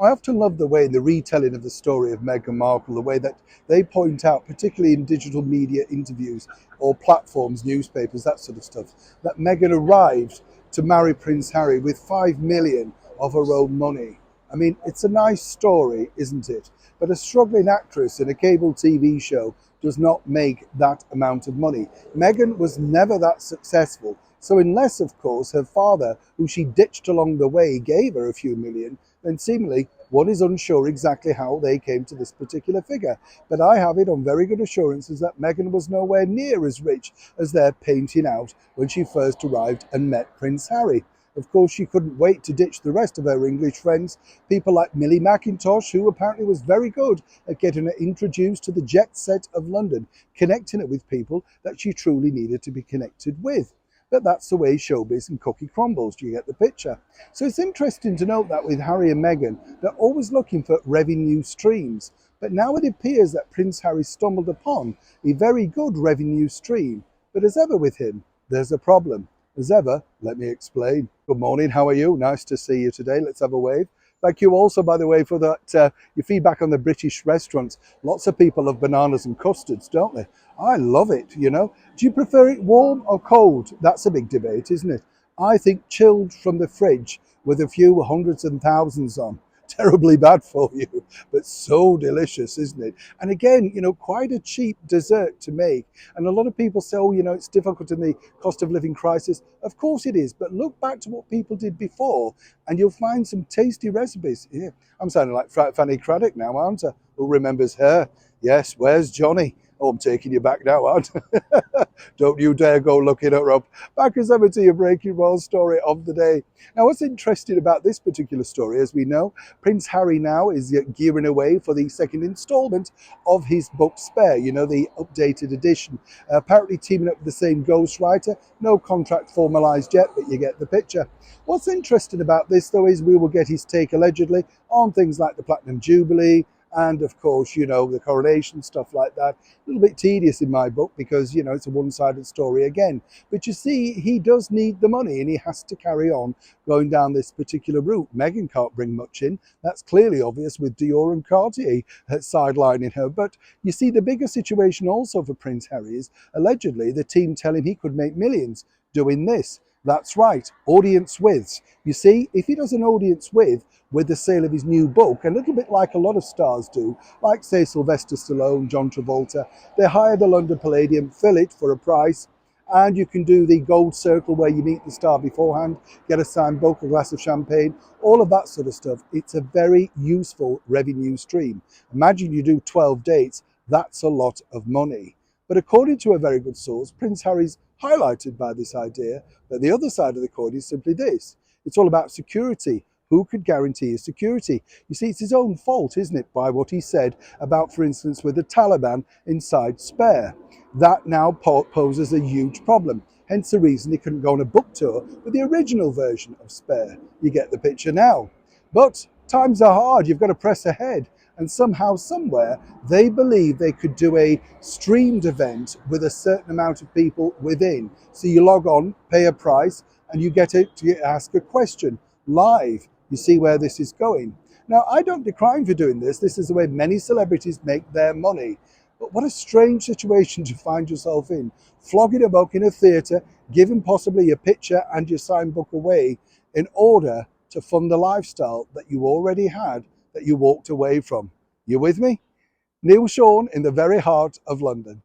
I often love the way the retelling of the story of Meghan Markle, the way that they point out, particularly in digital media interviews or platforms, newspapers, that sort of stuff, that Meghan arrived to marry Prince Harry with 5 million of her own money. I mean, it's a nice story, isn't it? But a struggling actress in a cable TV show does not make that amount of money. Meghan was never that successful. So unless, of course, her father, who she ditched along the way, gave her a few million, then seemingly one is unsure exactly how they came to this particular figure. But I have it on very good assurances that Meghan was nowhere near as rich as they're painting out when she first arrived and met Prince Harry. Of course, she couldn't wait to ditch the rest of her English friends, people like Millie Mackintosh, who apparently was very good at getting her introduced to the jet set of London, connecting her with people that she truly needed to be connected with. But that's the way showbiz and cookie crumbles. Do you get the picture? So it's interesting to note that with Harry and Meghan, they're always looking for revenue streams. But now it appears that Prince Harry stumbled upon a very good revenue stream. But as ever with him, there's a problem. As ever, let me explain. Good morning, how are you? Nice to see you today. Let's have a wave. Thank you also, by the way, for that your feedback on the British restaurants. Lots of people love bananas and custards, don't they? I love it, you know. Do you prefer it warm or cold? That's a big debate, isn't it? I think chilled from the fridge with a few hundreds and thousands on. Terribly bad for you, but so delicious, isn't it? And again, you know, quite a cheap dessert to make. And a lot of people say, oh, you know, it's difficult in the cost of living crisis. Of course it is, but look back to what people did before and you'll find some tasty recipes. Yeah, I'm sounding like Fanny Craddock now, aren't I? Who remembers her? Yes, where's Johnny? Oh, I'm taking you back now, aren't I? Don't you dare go looking her up. Back as ever to your Breaking World story of the day. Now, what's interesting about this particular story, as we know, Prince Harry now is gearing away for the second installment of his book Spare, you know, the updated edition. Apparently teaming up with the same ghostwriter. No contract formalised yet, but you get the picture. What's interesting about this, though, is we will get his take, allegedly, on things like the Platinum Jubilee, and of course, you know, the coronation, stuff like that. A little bit tedious in my book because, you know, it's a one-sided story again. But you see, he does need the money and he has to carry on going down this particular route. Meghan can't bring much in. That's clearly obvious with Dior and Cartier sidelining her. But you see, the bigger situation also for Prince Harry is allegedly the team tell him he could make millions doing this. That's right, audience withs. You see, if he does an audience with the sale of his new book, a little bit like a lot of stars do, like say Sylvester Stallone, John Travolta, they hire the London Palladium, fill it for a price, and you can do the gold circle where you meet the star beforehand, get a signed book, a glass of champagne, all of that sort of stuff. It's a very useful revenue stream. Imagine you do 12 dates, that's a lot of money. But according to a very good source, Prince Harry's highlighted by this idea that the other side of the coin is simply this. It's all about security. Who could guarantee his security? You see, it's his own fault, isn't it, by what he said about, for instance, with the Taliban inside Spare. That now poses a huge problem. Hence the reason he couldn't go on a book tour with the original version of Spare. You get the picture now. But times are hard. You've got to press ahead. And somehow, somewhere, they believe they could do a streamed event with a certain amount of people within. So you log on, pay a price, and you get to ask a question live. You see where this is going. Now, I don't decry him for doing this. This is the way many celebrities make their money. But what a strange situation to find yourself in. Flogging a book in a theatre, giving possibly your picture and your signed book away in order to fund the lifestyle that you already had, that you walked away from. You with me? Neil Sean in the very heart of London.